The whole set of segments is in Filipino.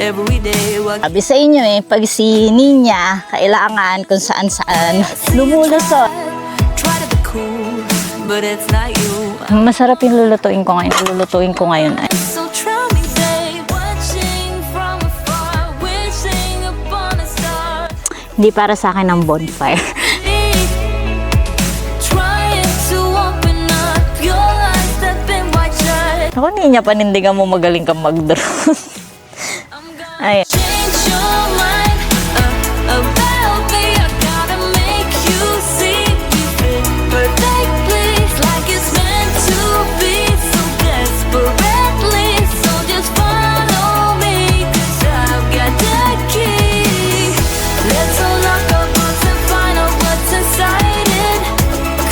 every day. Sabi sa inyo pag si Ninya, kailangan kung saan-saan lumulusot. Try to be cool, but it's not you. Masarap yung lulutuin ko ngayon. Lulutuin ko ngayon ay So try me, babe, watching from afar, wishing upon a star. hindi para sa akin ang bonfire. Trying to open up your eyes, step in wide shut. Ako, Ninya, panindigan mo magaling kang mag-draw. I'm Ay. gonna change your mind about me. I gotta make you see me fit perfectly, like it's meant to be, so desperately. So just follow me, 'cause I've got the key. Let's unlock our hearts and find out what's inside it.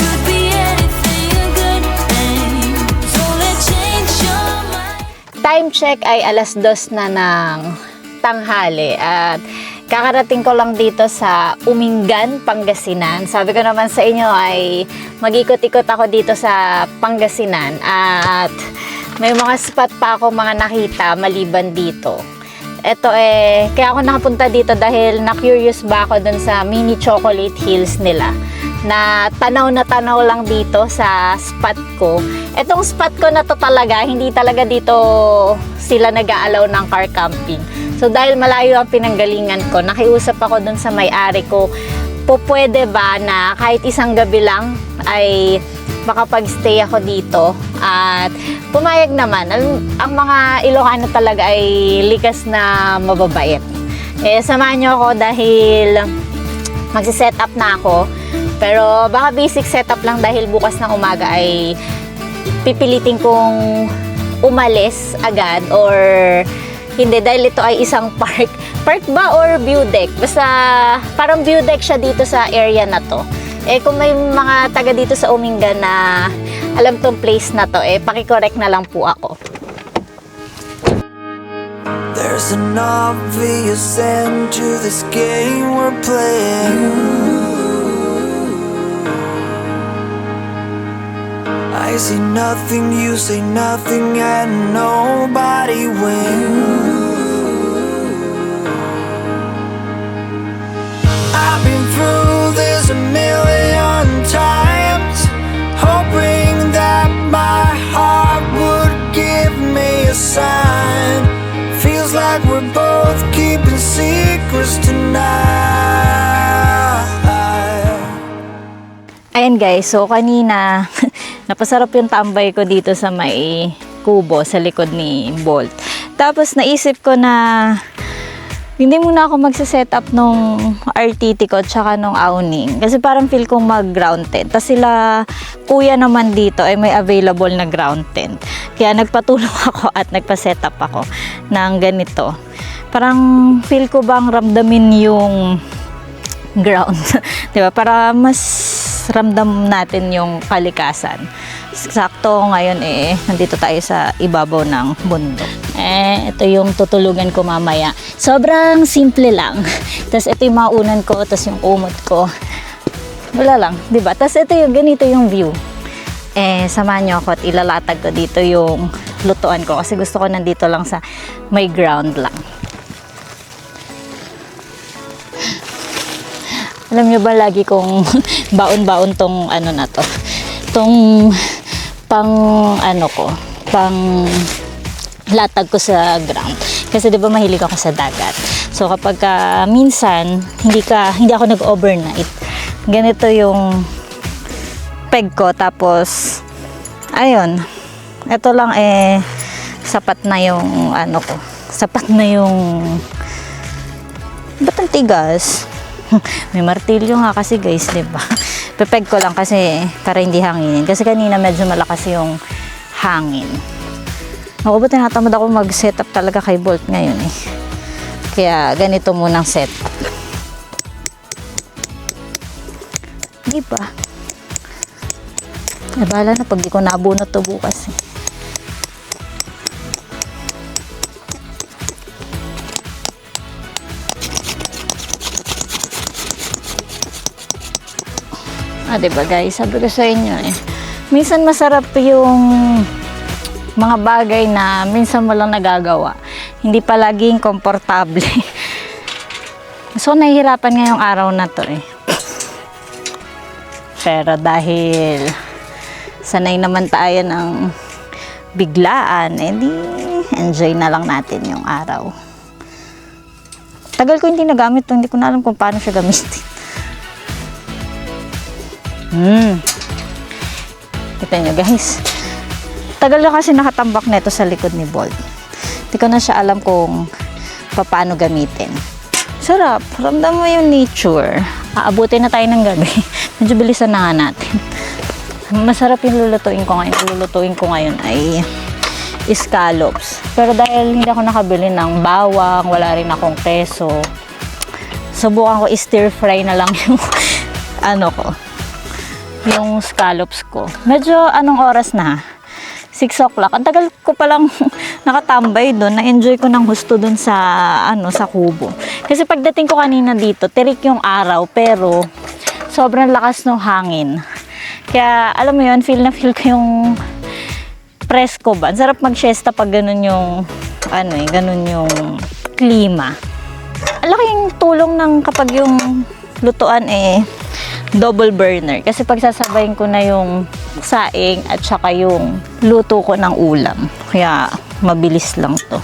Could be anything, a good thing. So let's change your mind. Time check ay 2:00 na ng tanghali at kakarating ko lang dito sa Umingan, Pangasinan. Sabi ko naman sa inyo ay mag-ikot-ikot ako dito sa Pangasinan at may mga spot pa ako mga nakita maliban dito. Ito kaya ako nakapunta dito dahil na-curious ba ako dun sa mini chocolate hills nila na tanaw lang dito sa spot ko. Etong spot ko na to talaga, hindi talaga dito sila nag-aalaw ng car camping. So dahil malayo ang pinanggalingan ko, nakiusap ako dun sa may-ari ko, pwede ba na kahit isang gabi lang ay makapag-stay ako dito, at pumayag naman. Ang mga Ilocano talaga ay likas na mababait. Samahan nyo ako dahil magsi-set up na ako. Pero baka basic setup lang dahil bukas ng umaga ay pipilitin kong umalis agad or hindi dahil ito ay isang park. Park ba or view deck? Basta parang view deck siya dito sa area na to. Kung may mga taga dito sa Umingan na alam tong place na to, paki-correct na lang po ako. There's an obvious end to this game we're playing. I say nothing, you say nothing, and nobody wins. I've been through this a million times, hoping that my heart would give me a sign. Feels like we're both keeping secrets tonight. Ayan guys, so kanina napasarap yung tambay ko dito sa may kubo sa likod ni Bolt. Tapos naisip ko na hindi muna ako magse-set up nung RTT ko tsaka nung awning. Kasi parang feel kong mag-ground tent. Tapos sila kuya naman dito ay may available na ground tent. Kaya nagpatulong ako at nagpa-set up ako ng ganito. Parang feel ko bang ramdamin yung ground. Diba? Para mas ramdam natin yung kalikasan. Sakto ngayon nandito tayo sa ibabaw ng bundok. Ito yung tutulugan ko mamaya. Sobrang simple lang. Tapos ito yung maunan ko, tapos yung umot ko. Wala lang, di ba? Tapos ito yung ganito yung view. Samahan nyo ako at ilalatag ko dito yung lutuan ko kasi gusto ko nandito lang sa may ground lang. Alam nyo ba lagi kong baon-baon tong ano na to? Tong pang latag ko sa ground. Kasi 'di ba mahilig ako sa dagat. So kapag minsan hindi ako nag-overnight. Ganito yung peg ko, tapos ayun. Ito lang sapat na yung ko. Sapat na yung ba't ang tigas? May martilyo nga kasi guys, diba? Pepeg ko lang kasi para hindi hanginin. Kasi kanina medyo malakas yung hangin. Ako ba tinatamad ako mag-setup talaga kay Bolt ngayon Kaya ganito munang setup. Diba? Bahala na pag di ko nabunot to bukas diba guys, sabi ko sa inyo minsan masarap yung mga bagay na minsan mo lang nagagawa. hindi palaging komportable. So, nahihirapan ngayong araw na to eh. Pero dahil sanay naman tayo ng biglaan, di enjoy na lang natin yung araw. Tagal ko hindi nagamit to, hindi ko na alam kung paano siya gamitin. Kita nyo guys. Tagal na kasi nakatambak nito sa likod ni Bolt. Hindi ko na siya alam kung paano gamitin. Sarap. Ramdam mo yung nature. Aabutin na tayo ng gabi. Medyo bilisan na nga natin. Masarap yung lulutuin ko ngayon. Lulutuin ko ngayon ay scallops. Pero dahil hindi ako nakabili ng bawang, wala rin akong keso, subukan ko stir fry na lang yung yung scallops ko. Medyo anong oras na? 6 o'clock. Ang tagal ko palang nakatambay doon. Na-enjoy ko ng husto doon sa sa kubo. Kasi pagdating ko kanina dito, tirik yung araw pero sobrang lakas ng hangin. Kaya alam mo yun, feel na feel ko yung presko ba. Ang sarap mag-siesta pag ganun yung ganun yung klima. Ang laking tulong ng kapag yung lutuan double burner. Kasi pagsasabayin ko na yung saing at saka yung luto ko ng ulam. Kaya mabilis lang to.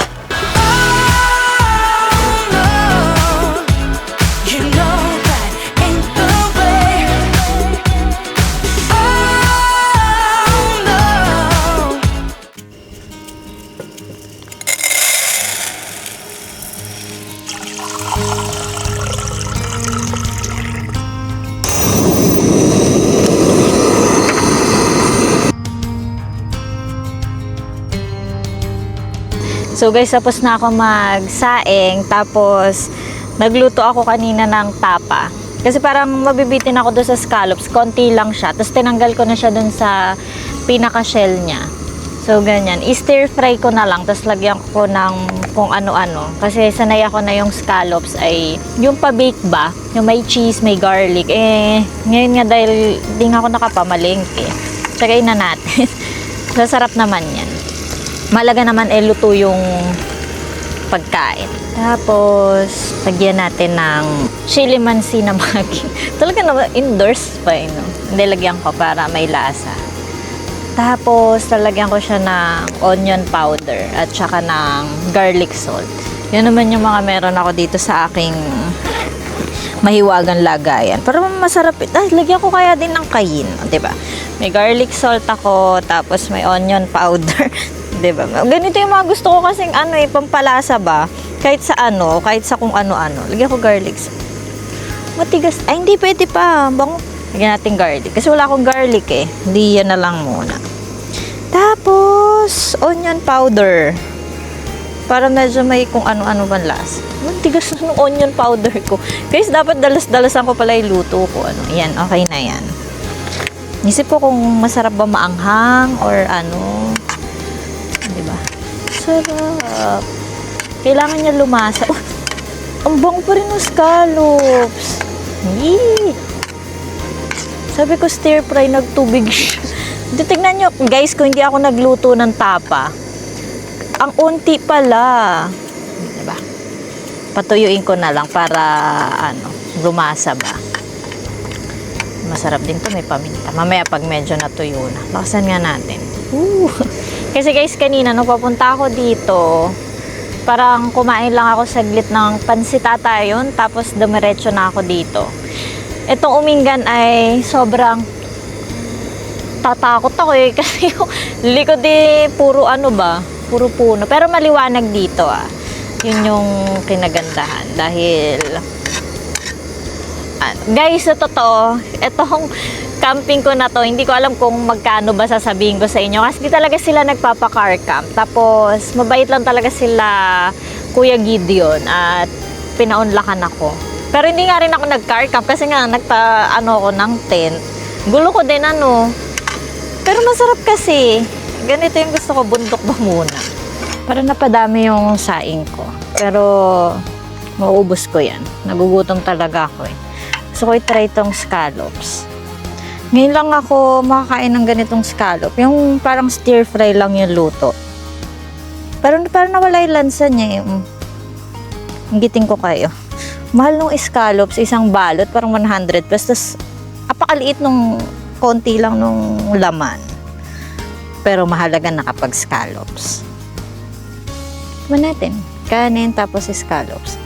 So guys, tapos na ako magsaing, tapos nagluto ako kanina ng tapa. Kasi parang mabibitin ako doon sa scallops, konti lang siya. Tapos tinanggal ko na siya doon sa pinaka-shell niya. So ganyan, i-stir fry ko na lang, tapos lagyan ko ng kung ano-ano. Kasi sanay ako na yung scallops ay yung pa-bake ba, yung may cheese, may garlic. Ngayon nga dahil di nga ako nakapamalengke, tsagain na natin. Sasarap naman yan. Malaga naman luto yung pagkain. Tapos, lagyan natin ng chili mansi na magi. Talaga naman, indoors pa no? Hindi, lagyan ko para may lasa. Tapos, lalagyan ko siya ng onion powder at saka ng garlic salt. Yan naman yung mga meron ako dito sa aking mahiwagang lagayan. Para masarap. Lagyan ko kaya din ng kayin. Diba? May garlic salt ako, tapos may onion powder. Diba? Ganito yung mga gusto ko kasing pampalasa ba? Kahit sa kung ano-ano. Lagyan ko garlic. Matigas. Ay, hindi pwede pa. Bango. Lagyan natin garlic. Kasi wala akong garlic eh. Hindi yan na lang muna. Tapos, onion powder. Para medyo may kung ano-ano bang lasa. Matigas na ng onion powder ko. Guys, dapat dalas-dalasan ko pala yung luto ko. Yan, okay na yan. Isip ko kung masarap ba maanghang or diba? Sarap. Kailangan niya lumasa. Oh, ang bango pa rin ng scallops. Yee! Sabi ko stir fry, nagtubig siya. Tignan nyo, guys, kung hindi ako nagluto ng tapa, ang unti pala. Diba? Patuyuin ko na lang para lumasa ba. Masarap din to, may paminta. Mamaya pag medyo natuyo na. Lakasan nga natin. Kasi guys, kanina nung papunta ako dito, parang kumain lang ako saglit ng pansitata yun, tapos dumiretso na ako dito. Itong Umingan ay sobrang tatakot ako kasi yung likod puro puro puno. Pero maliwanag dito Yun yung kinagandahan dahil guys, sa totoo, itong camping ko na to, hindi ko alam kung magkano ba sasabihin ko sa inyo kasi di talaga sila nagpapa-car camp. Tapos mabait lang talaga sila Kuya Gideon at pinaunlakan ako. Pero hindi nga rin ako nag-car camp kasi nga ako ng tent. Gulo ko din Pero masarap kasi. Ganito yung gusto ko, bundok ba muna. Para napadami yung saing ko. Pero mauubos ko yan. Nagugutom talaga ako Gusto ko i-try itong scallops. Ngayon lang ako makakain ng ganitong scallop. Yung parang stir fry lang yung luto. Pero parang nawala yung lansa niya eh. Hinggitin ko kayo. Mahal nung scallops, isang balot, parang 100 pesos. Tapos, apakaliit nung konti lang nung laman. Pero mahalaga na kapag scallops. Tignan natin. Kanin, tapos scallops.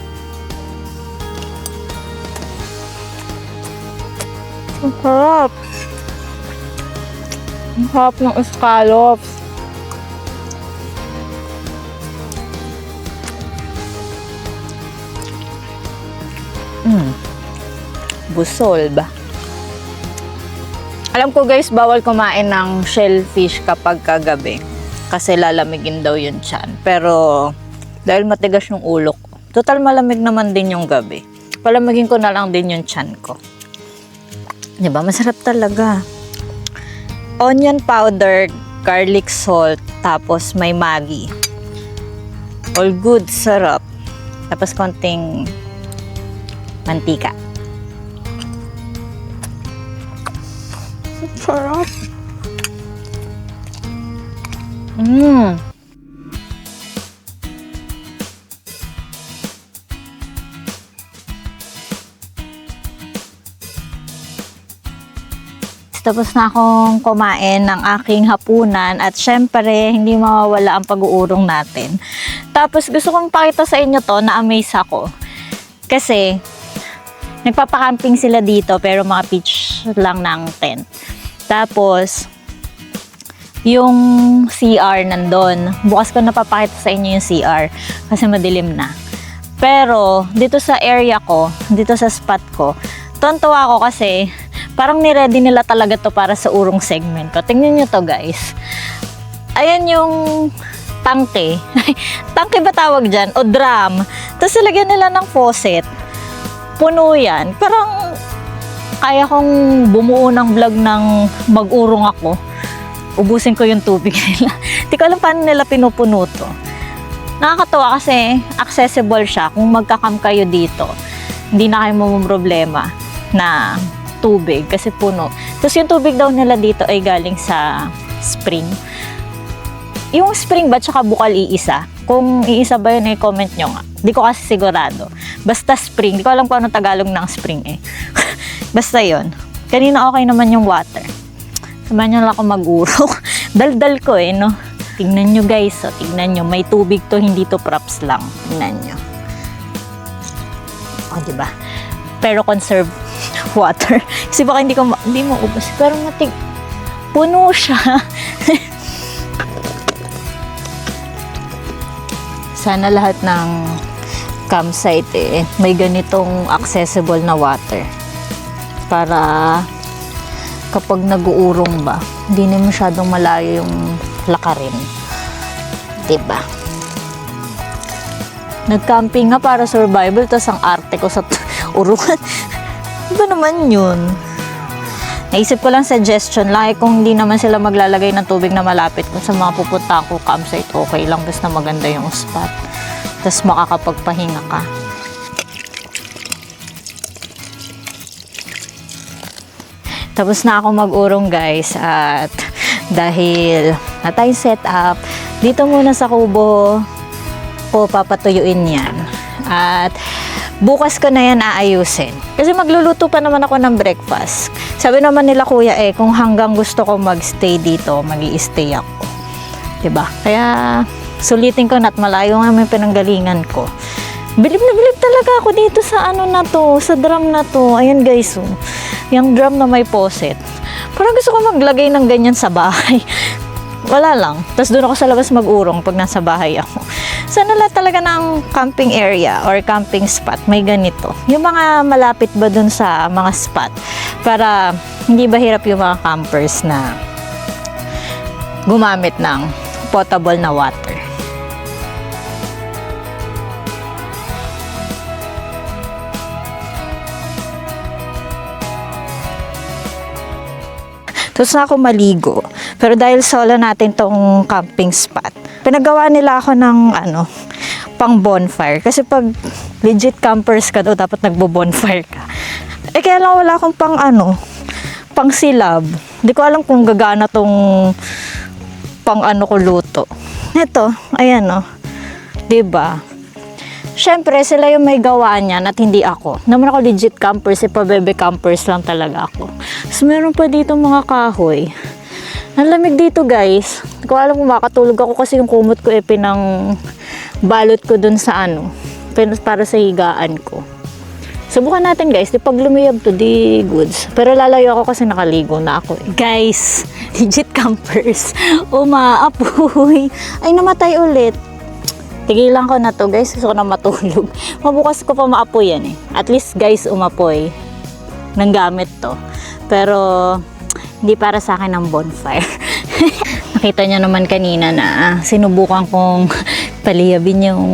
Ang sarap. Ang sarap ng scallops. Busol ba? Alam ko guys, bawal kumain ng shellfish kapag kagabi. Kasi lalamigin daw yung tiyan. Pero, dahil matigas yung ulo ko. Total malamig naman din yung gabi. Palamigin ko na lang din yung tiyan ko. Diba? Masarap talaga. Onion powder, garlic salt, tapos may Maggi. All good, sarap. Tapos konting mantika. Sarap. Tapos na akong kumain ng aking hapunan at syempre hindi mawawala ang pag-uurong natin. Tapos gusto kong pakita sa inyo to, na-amaze ako. Kasi nagpapakamping sila dito pero mga pitch lang ng tent. Tapos yung CR nandun. Bukas ko napapakita sa inyo yung CR kasi madilim na. Pero dito sa area ko, dito sa spot ko, tontuwa ako kasi parang niready nila talaga to para sa urong segment ko. Tingnan nyo to guys. Ayan yung tangke. Tangke ba tawag dyan? O drum. Tapos nilagyan nila ng faucet. Puno yan. Parang kaya kong bumuo ng vlog ng mag-urong ako. Ubusin ko yung tubig nila. Di ko alam paano nila pinupuno to. Nakakatawa kasi accessible siya kung magkakam kayo dito. Hindi na kayo problema na tubig kasi puno. Tapos yung tubig daw nila dito ay galing sa spring. Yung spring ba tsaka bukal iisa? Kung iisa ba yun, comment nyo nga. Di ko kasi sigurado. Basta spring. Di ko alam kung anong Tagalog ng spring eh. Basta yun. Kanina okay naman yung water. Samahan nyo lang ako mag-urok. Daldal ko eh, no? Tingnan nyo guys. So, tingnan nyo. May tubig to, hindi to props lang. Tingnan nyo. O, diba? Pero conserve water. Kasi baka hindi mo ubos. Pero puno siya. Sana lahat ng campsite may ganitong accessible na water. Para kapag nag-uurong ba, hindi na masyadong malayo yung lakarin. Diba? Nag-camping nga para survival, tapos ang arte ko sa urungan. Iba naman yun. Naisip ko lang suggestion lang kung hindi naman sila maglalagay ng tubig na malapit kung sa mga pupunta ko campsite, okay lang basta maganda yung spot. Tapos makakapagpahinga ka. Tapos na ako mag-urong guys at dahil na tayo set up, dito muna sa kubo ko papatuyuin yan. At bukas ko na yan aayusin. Kasi magluluto pa naman ako ng breakfast. Sabi naman nila kuya kung hanggang gusto ko magstay dito, magi-stay ako. Diba? Kaya sulitin ko na at malayo nga may pinanggalingan ko. Bilib na bilib talaga ako dito sa ano na to, sa drum na to. Ayan guys, yung drum na may faucet. Parang gusto ko maglagay ng ganyan sa bahay. Wala lang. Tapos doon ako sa labas mag-urong pag nasa bahay ako. Sana lahat talaga ng camping area or camping spot may ganito. Yung mga malapit ba dun sa mga spot para hindi ba hirap yung mga campers na gumamit ng potable na water. Tapos na ako maligo. Pero dahil solo natin tong camping spot, pinagawa nila ako ng pang bonfire. Kasi pag legit campers ka daw, dapat nagbo-bonfire ka. Kaya lang wala akong pang silab. Hindi ko alam kung gagana tong pang ko luto. Ito, ayan o. Diba? Siyempre, sila yung may gawa niyan at hindi ako. Naman ako legit campers, pa-bebe campers lang talaga ako. So, meron pa dito mga kahoy. Ang lamig dito, guys. Hindi ko alam kung makatulog ako kasi yung kumot ko pinang balot ko dun sa para sa higaan ko. Subukan natin, guys. Di pag lumiyab to, di goods. Pero lalayo ako kasi nakaligo na ako. Guys, legit campers. Umaapoy. Ay, namatay ulit. Tigilan ko na to, guys. Gusto ko na matulog. Mabukas ko pa maapoy yan eh. At least, guys, umapoy. Nang gamit to. Pero, hindi para sa akin ang bonfire. Nakita niyo naman kanina na sinubukan kong paliyabin yung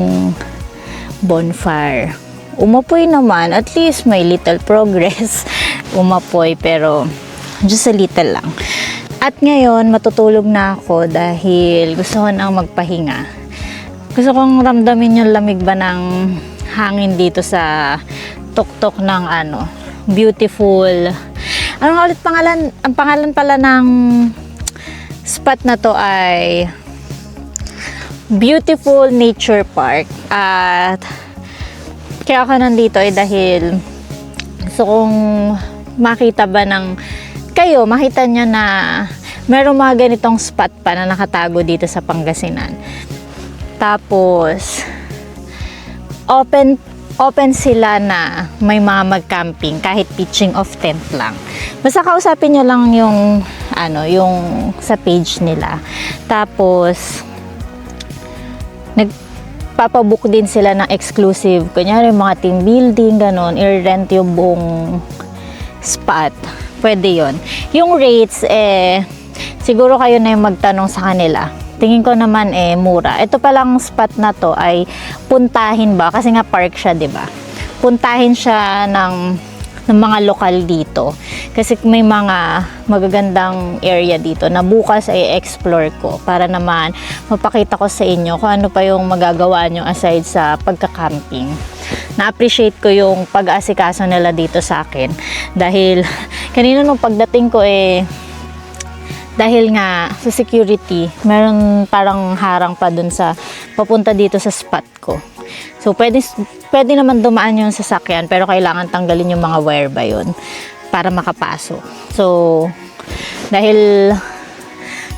bonfire. Umapoy naman. At least, may little progress. Umapoy, pero just a little lang. At ngayon, matutulog na ako dahil gusto ko nang magpahinga. Gusto kong ramdamin yung lamig ba ng hangin dito sa tuktok ng beautiful. Ano nga ulit pangalan? Ang pangalan pala ng spot na to ay Beautiful Nature Park. At kaya ako nandito ay dahil gusto kong makita nyo na meron mga ganitong spot pa na nakatago dito sa Pangasinan. Tapos, open sila na may mga mag-camping kahit pitching of tent lang. Basta kausapin nyo lang yung sa page nila. Tapos, nagpapabook din sila ng exclusive. Kunyari, mga team building, ganon, i-rent yung buong spot. Pwede yon. Yung rates, siguro kayo na yung magtanong sa kanila. Tingin ko naman mura. Ito palang spot na to ay puntahin ba? Kasi nga park siya, 'di ba? Puntahin siya ng mga lokal dito. Kasi may mga magagandang area dito na bukas ay explore ko para naman mapakita ko sa inyo kung ano pa yung magagawa nyo aside sa pagka-camping. Na-appreciate ko yung pag-aasikaso nila dito sa akin. Dahil kanina nung pagdating ko dahil nga sa security, meron parang harang pa dun sa papunta dito sa spot ko. So, pwede naman dumaan yung sasakyan, pero kailangan tanggalin yung mga wire ba yun para makapasok. So, dahil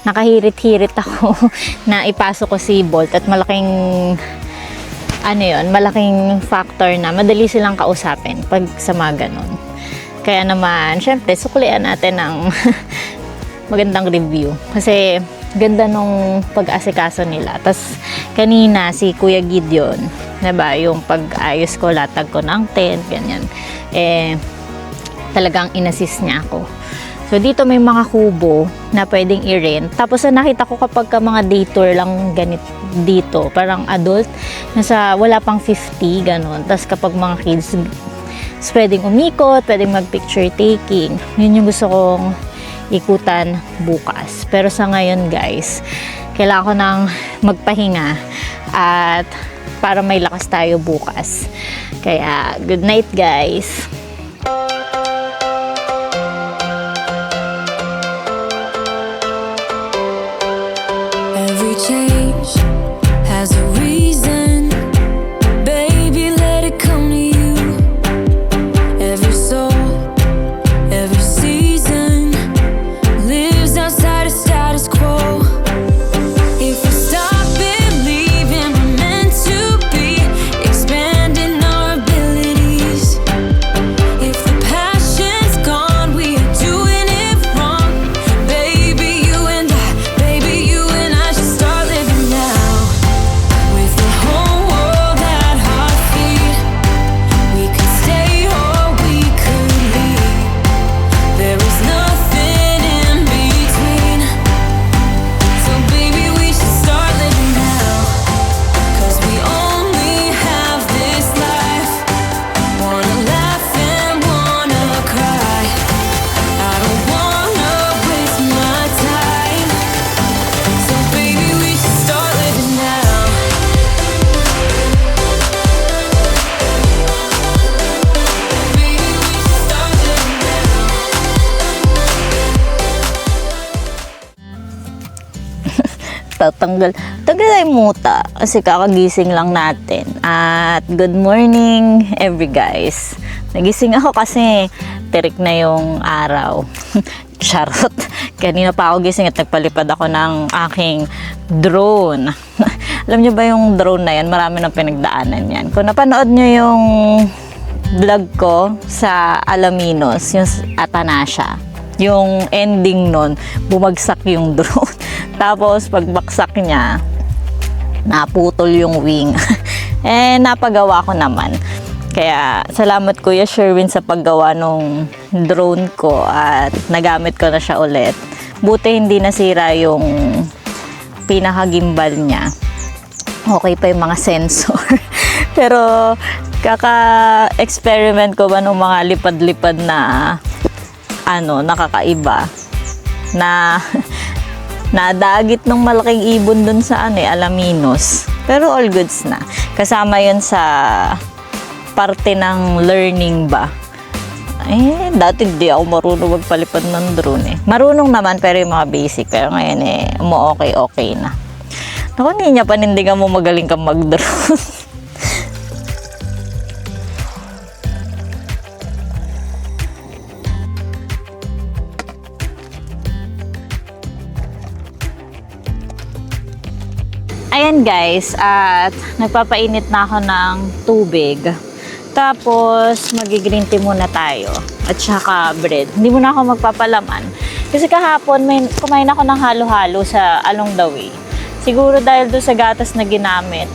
nakahirit-hirit ako na ipasok ko si Bolt at malaking malaking factor na madali silang kausapin pag sa mga ganun. Kaya naman, syempre, suklian natin ng magandang review. Kasi, ganda nung pag-asikaso nila. Tapos, kanina, si Kuya Gideon, diba, yung pag-ayos ko, latag ko ng tent, ganyan. Talagang inassist niya ako. So, dito may mga kubo na pwedeng i-rent. Tapos, nakita ko kapag mga day tour lang ganit dito, parang adult, wala pang 50, ganun. Tapos, kapag mga kids, pwedeng umikot, pwedeng mag-picture taking. Yun yung gusto kong ikutan bukas. Pero sa ngayon, guys, kailangan ko nang magpahinga at para may lakas tayo bukas. Kaya, good night, guys. Every change has a reason. Baby, let it come to you. Every soul, every season lives outside of status quo. If we stop believing we're meant to be, expanding our abilities. If the passion's gone, we are doing it wrong. Baby, you and I should start living now. With the whole world at our feet, we could stay or we could leave. There is nothing in between. So baby, we should start living now. 'Cause we only have this life. Wanna laugh and wanna cry. I don't wanna waste my time. So baby, we should start living now. Baby, we should start living now. Tatanggal. Tagal tayo muta kasi kakagising lang natin. At good morning every guys. Nagising ako kasi tirik na yung araw. Charot. Kanina pa ako gising at nagpalipad ako ng aking drone. Alam niyo ba yung drone na yan? Marami nang pinagdaanan yan. Kung napanood niyo yung vlog ko sa Alaminos, yung Atanasya, yung ending nun, bumagsak yung drone. Tapos pagbaksak niya, naputol yung wing. Napagawa ko naman. Kaya salamat Kuya Sherwin sa paggawa nung drone ko at nagamit ko na siya ulit. Buti hindi nasira yung pinaka-gimbal niya. Okay pa yung mga sensor. Pero kaka-experiment ko ba nung mga lipad-lipad na nakakaiba na nadagit ng malaking ibon dun sa Alaminos. Pero all goods na. Kasama yun sa parte ng learning ba. Dati di ako marunong magpalipad ng drone Marunong naman pero yung mga basic. Pero ngayon okay na. Naku, hindi niya panindigan mo magaling kang mag-drone. Ayan guys, at nagpapainit na ako ng tubig. Tapos, magi-green tea muna tayo. At saka bread. Hindi muna ako magpapalaman. Kasi kahapon, kumain ako ng halo-halo sa along the way. Siguro dahil doon sa gatas na ginamit.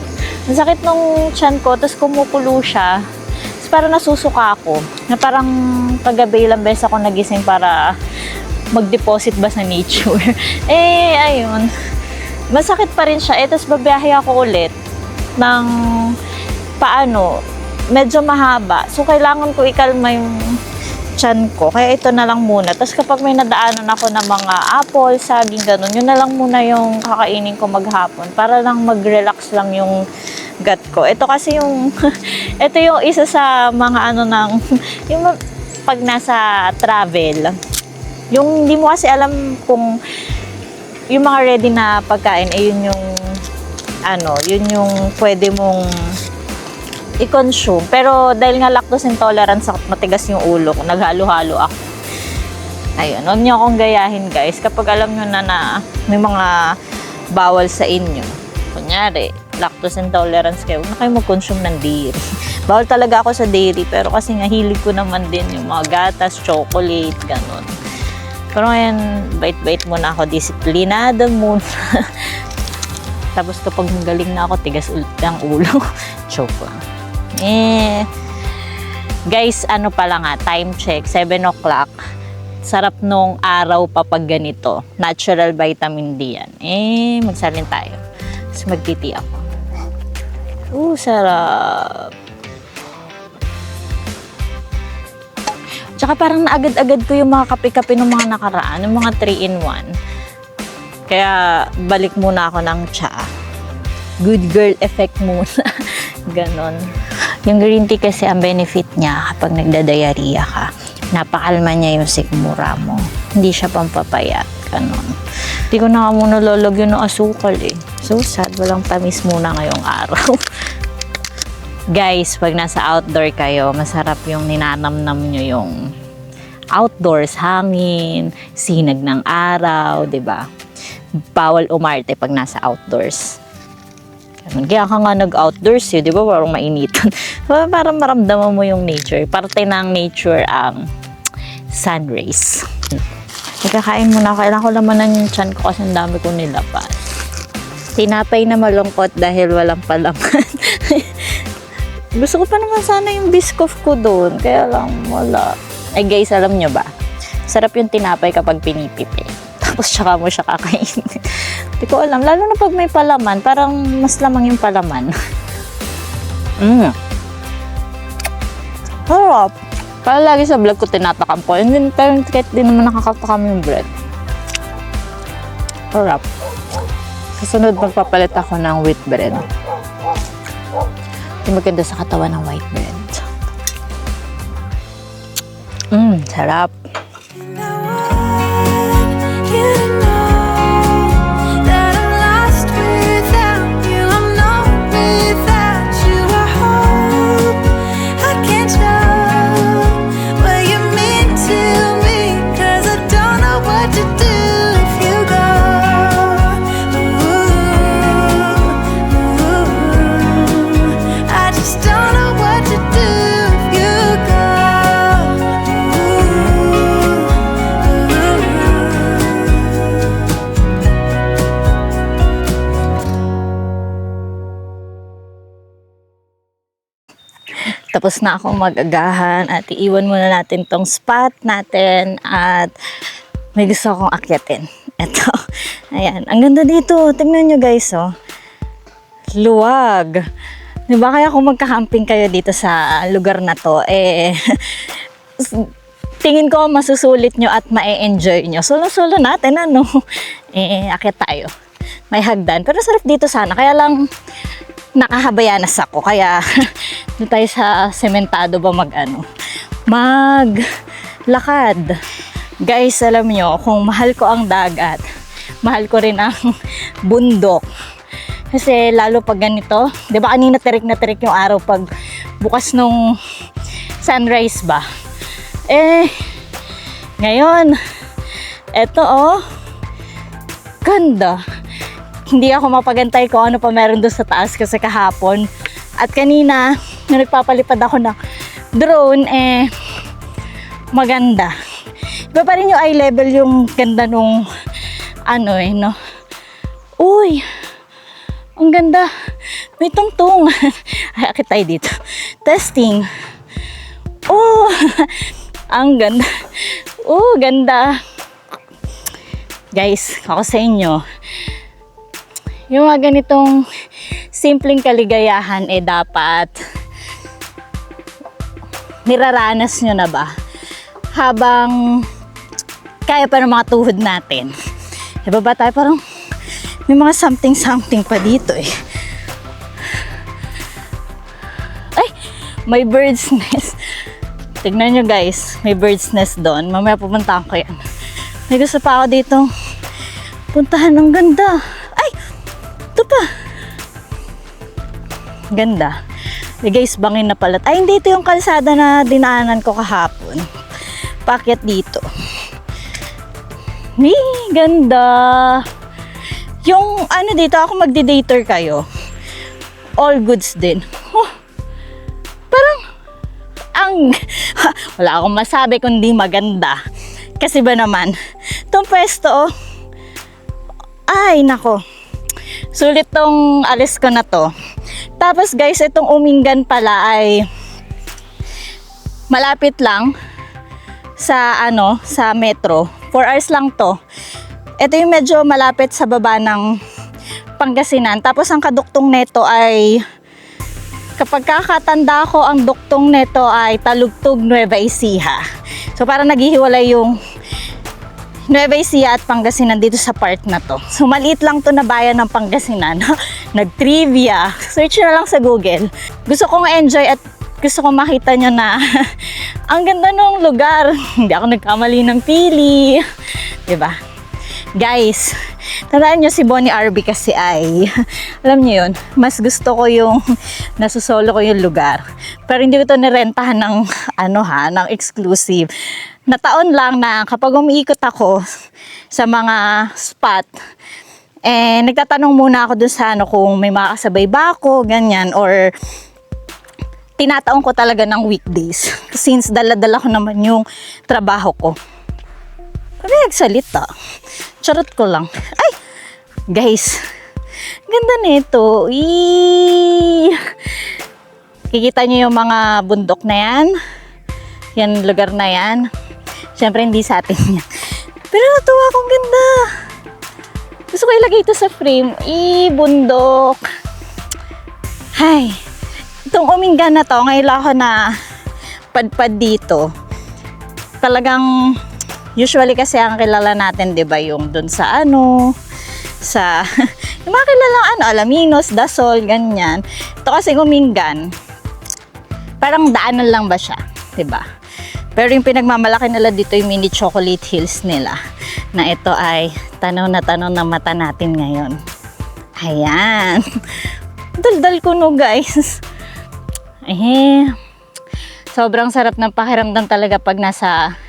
Ang sakit nung tiyan ko, tapos kumukulo siya. Tapos parang nasusuka ako. Na parang kagabi ilang beses ako nagising para mag-deposit ba sa nature. Ayun. Masakit pa rin siya. Tapos babiyahe ako ulit ng medyo mahaba. So, kailangan ko ikalma yung tiyan ko. Kaya ito na lang muna. Tapos kapag may nadaanan ako ng mga apple, saging, ganun, yun na lang muna yung kakainin ko maghapon. Para lang mag-relax lang yung gut ko. Ito kasi yung, ito yung isa sa mga yung pag nasa travel, yung hindi mo kasi alam kung yung mga ready na pagkain, yun yung pwede mong i-consume. Pero dahil nga lactose intolerance at matigas yung ulo ko, naghalo-halo ako. Ayun, huwag niyo akong gayahin guys. Kapag alam nyo na may mga bawal sa inyo, kunyari, lactose intolerance kayo, huwag na kayo mag-consume ng dairy. Bawal talaga ako sa dairy, pero kasi nga hilig ko naman din yung mga gatas, chocolate, ganun. Pero ngayon, bait-bait muna ako, disiplinado muna. Tapos kapag magaling na ako, tigas ulit ang ulo. Choke lang. Guys, pala nga, time check, 7 o'clock. Sarap nung araw pa pag ganito. Natural vitamin D yan. Magsalin tayo. Tapos magtiti ako. Sarap. Tsaka parang naagad-agad ko yung mga kape-kape ng mga nakaraan, yung mga 3-in-1. Kaya balik muna ako ng tsa. Good girl effect muna. Ganon. Yung green tea kasi ang benefit niya kapag nagdadayariya ka, napakalma niya yung sikmura mo. Hindi siya pampapayat. Ganon. Hindi ko na muna lalagyan ng asukal So sad, walang tamis muna ngayong araw. Guys, pag nasa outdoor kayo, masarap yung ninanamnam nyo yung outdoors, hangin, sinag ng araw, 'di ba? Bawal umarte pag nasa outdoors. Kaya ka nga nag-outdoors di ba? Parang mainitan. Parang maramdaman mo yung nature. Parte ng nature ang sun rays. Nagkakain muna. Kailangan ko lamanan yung tiyan ko kasi ang dami kong nilapas. Tinapay na malungkot dahil walang palaman. Gusto ko pa naman sana yung Biscoff ko doon. Kaya lang wala. Ay guys, alam nyo ba? Sarap yung tinapay kapag pinipipi. Tapos tsaka mo siya kakainin. Hindi ko alam. Lalo na pag may palaman, parang mas lamang yung palaman. Harap. Para lagi sa vlog ko tinatakam ko. And then, pero kahit di naman nakakatakam yung bread. Harap. Kasunod, magpapalit ako ng wheat bread. Hindi maganda sa katawan ng white bread. Sarap. You know that I'm lost without Tapos na akong mag-agahan at iiwan muna natin tong spot natin at may gusto akong akyatin. Eto. Ayan. Ang ganda dito. Tingnan nyo guys, oh. Luwag. Diba kaya kung magka-camping kayo dito sa lugar na to, tingin ko masusulit nyo at ma-enjoy nyo. Solo-solo natin, ano? Akyat tayo. May hagdan. Pero sarap dito sana. Kaya lang, nakahabayanas ako. Kaya, doon tayo sa sementado ba maglakad. Guys, alam nyo, kung mahal ko ang dagat, mahal ko rin ang bundok. Kasi lalo pag ganito, di ba kanina tirik na tirik yung araw pag bukas nung sunrise ba? Ngayon, eto oh, ganda. Hindi ako mapagantay kung ano pa meron doon sa taas kasi kahapon. At kanina, nung nagpapalipad ako ng drone, maganda. Iba pa rin yung eye level yung ganda nung no? Uy! Ang ganda. May tungtong. Ay, akit tayo dito. Testing. Oh! Ang ganda. Oh, ganda. Guys, ako sa inyo. Yung mga ganitong simpleng kaligayahan dapat niraranas nyo na ba? Habang kaya pa ng mga tuhod natin. Diba ba tayo parang may mga something pa dito Ay, may bird's nest. Tignan nyo guys, may bird's nest doon. Mamaya pupuntahan ko yan. May gusto pa ako dito puntahan. Ang ganda. Ay, ito pa. Ganda. Guys, bangin na pala. Ay, hindi ito yung kalsada na dinaanan ko kahapon. Paakyat dito. Ganda. Yung dito, ako magdi-dater kayo. All goods din. Oh, parang, wala akong masabi kundi maganda. Kasi ba naman, itong pwesto, ay, nako. Sulit tong alis ko na to. Tapos guys, itong Umingan pala ay malapit lang sa sa metro. 4 hours lang to. Ito yung medyo malapit sa baba ng Pangasinan. Tapos ang kaduktong neto ay, kapag kakatanda ko, ang duktong neto ay Talugtog, Nueva Ecija. So parang naghihiwalay yung Nueva Ecija at Pangasinan dito sa part na to. So maliit lang to na bayan ng Pangasinan. Nag-trivia. Search na lang sa Google. Gusto kong enjoy at gusto kong makita nyo na ang ganda ng lugar. Hindi ako nagkamali ng pili. Diba? Guys, tandaan nyo si Bonnie RB kasi ay, alam nyo yun, mas gusto ko yung nasusolo ko yung lugar. Pero hindi ko ito nirentahan ng, ng exclusive. Na taon lang na kapag umiikot ako sa mga spot, nagtatanong muna ako dun sa kung may makakasabay ba ako, ganyan, or tinataon ko talaga ng weekdays. Since dala-dala ko naman yung trabaho ko. Kaya nagsalita. Charot ko lang. Ay! Guys, ganda nito. Kikita nyo yung mga bundok na yan. Yan, lugar na yan. Siyempre, hindi sa atin yan. Pero natuwa akong ganda. Gusto ko ilagay ito sa frame. Bundok. Hay. Itong Umingan na to, ngayon lang ako na padpad dito. Talagang, usually kasi ang kilala natin, 'di ba, yung doon sa sa yung mga kilalang Alaminos, Dasol, ganyan. Ito kasi Umingan. Parang daanan lang ba siya, 'di ba? Pero yung pinagmamalaki nila dito yung mini chocolate hills nila. Na ito ay tanaw na mata natin ngayon. Ayan. Daldal ko no, guys. Sobrang sarap ng pakiramdam talaga pag nasa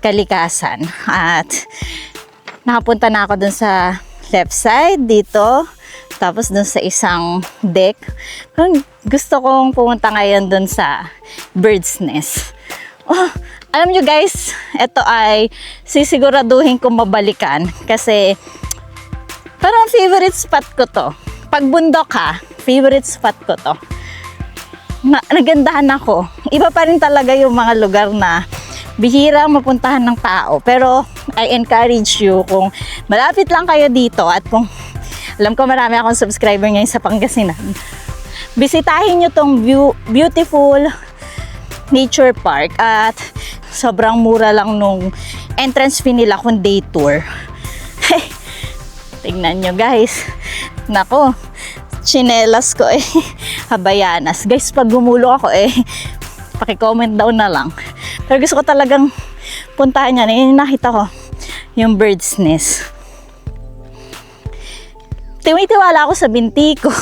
kalikasan. At nakapunta na ako dun sa left side dito, tapos dun sa isang deck. Gusto kong pumunta ngayon dun sa bird's nest. Alam nyo guys, ito ay sisiguraduhin kong mabalikan kasi parang favorite spot ko to. Pag bundok favorite spot ko to. nagandahan ako. Iba pa rin talaga yung mga lugar na bihirang mapuntahan ng tao. Pero I encourage you, kung malapit lang kayo dito at kung alam ko marami akong subscriber ngayon sa Pangasinan, bisitahin nyo tong beautiful nature park at sobrang mura lang nung entrance fee nila kung day tour. Tingnan nyo guys. Nako, chinelas ko habayanas. Guys, pag gumulo ako paki-comment daw na lang. Pero gusto ko talagang puntahan yan. Nakita ko yung bird's nest. Tiwala ako sa binti ko,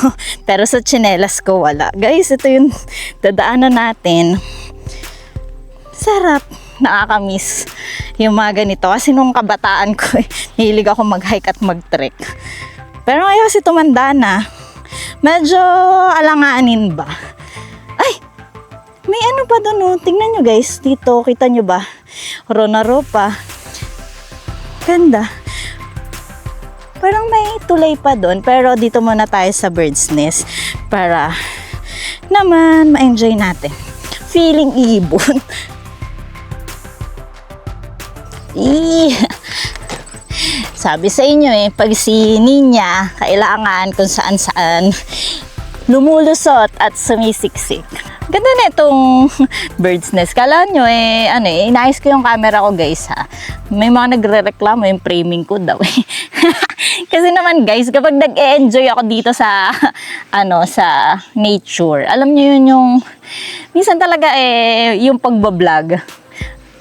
pero sa chinelas ko wala. Guys, ito yung dadaanan natin. Sarap. Nakakamiss yung mga ganito. Kasi nung kabataan ko, hilig ako mag-hike at mag-trek. Pero ngayon kasi tumanda na, medyo alanganin ba? Ay! May ano pa doon, oh. Tingnan nyo guys, dito, kita nyo ba? Ronaro pa. Ganda. Parang may tulay pa doon, pero dito muna tayo sa bird's nest para naman ma-enjoy natin. Feeling ibon. Sabi sa inyo pag si Ninya, kailangan kung saan-saan lumulusot at sumisiksik. Ganda na itong bird's nest. Kala nyo inayos ko yung camera ko guys ha. May mga nagre-reklamo yung framing ko daw Kasi naman guys, kapag nag-e-enjoy ako dito sa sa nature, alam niyo yun yung minsan talaga yung pagbablog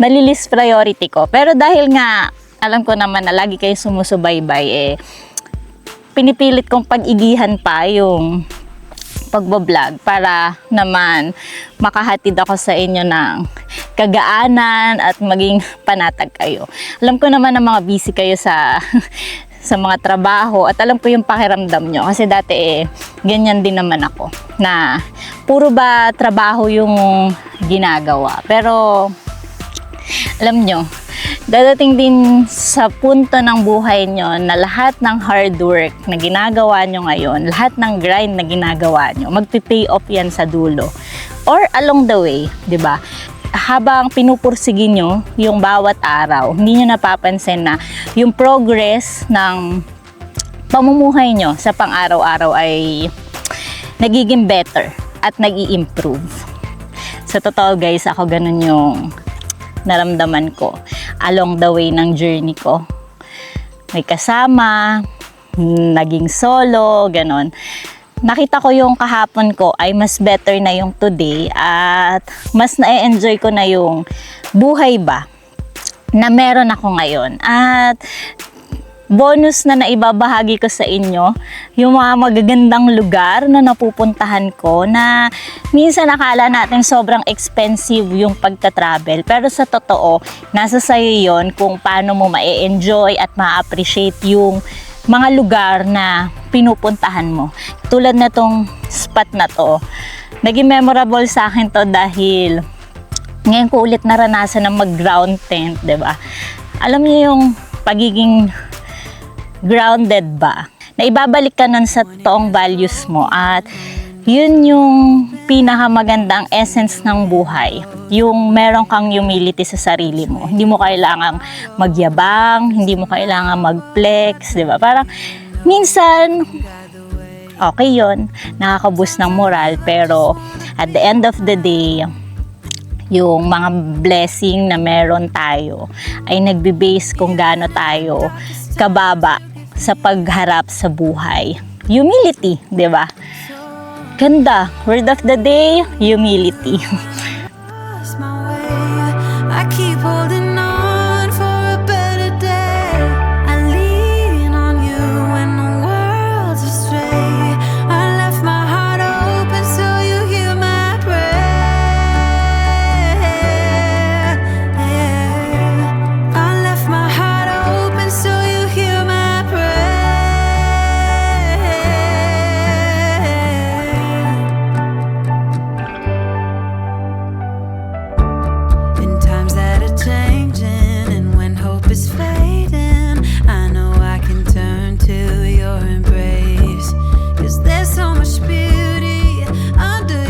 nalilis priority ko. Pero dahil nga alam ko naman na lagi kayo sumusubaybay, pinipilit kong pag-igihan pa yung pagbablog para naman makahatid ako sa inyo ng kagaanan at maging panatag kayo. Alam ko naman na mga busy kayo sa sa mga trabaho at alam ko yung pakiramdam nyo kasi dati ganyan din naman ako na puro ba trabaho yung ginagawa. Pero alam nyo, dadating din sa punto ng buhay nyo na lahat ng hard work na ginagawa nyo ngayon, lahat ng grind na ginagawa nyo, magpi-pay off yan sa dulo or along the way, di ba? Habang pinupursige nyo yung bawat araw, hindi nyo napapansin na yung progress ng pamumuhay nyo sa pang-araw-araw ay nagiging better at nag-i-improve. Sa totoo guys, ako ganun yung naramdaman ko along the way ng journey ko. May kasama, naging solo, ganon. Nakita ko yung kahapon ko ay mas better na yung today at mas na-enjoy ko na yung buhay ba na meron ako ngayon. At bonus na naibabahagi ko sa inyo yung mga magagandang lugar na napupuntahan ko na minsan nakala natin sobrang expensive yung pagta-travel. Pero sa totoo, nasa sayo yon kung paano mo ma-enjoy at ma-appreciate yung mga lugar na pinupuntahan mo. Tulad na tong spot na to, naging memorable sa akin to dahil ngayon ko ulit naranasan na mag-ground tent, diba? Alam niyo yung pagiging grounded ba? Na ibabalik ka nun sa toong values mo at yun yung pinakamagandang essence ng buhay. Yung meron kang humility sa sarili mo. Hindi mo kailangang magyabang, hindi mo kailangang mag-flex, di ba? Parang minsan, okay yun, nakaka-boost ng moral, pero at the end of the day, yung mga blessing na meron tayo ay nagbe-base kung gaano tayo kababa sa pagharap sa buhay. Humility, di ba? Ganda. Word of the day, humility. I keep holding on for a better day. I lean on you when the world's astray. I left my heart open so you hear my prayer. I left my heart open so you hear my prayer. In times that are changing and when hope is fading, I know I can turn to your embrace. 'Cause there's so much beauty under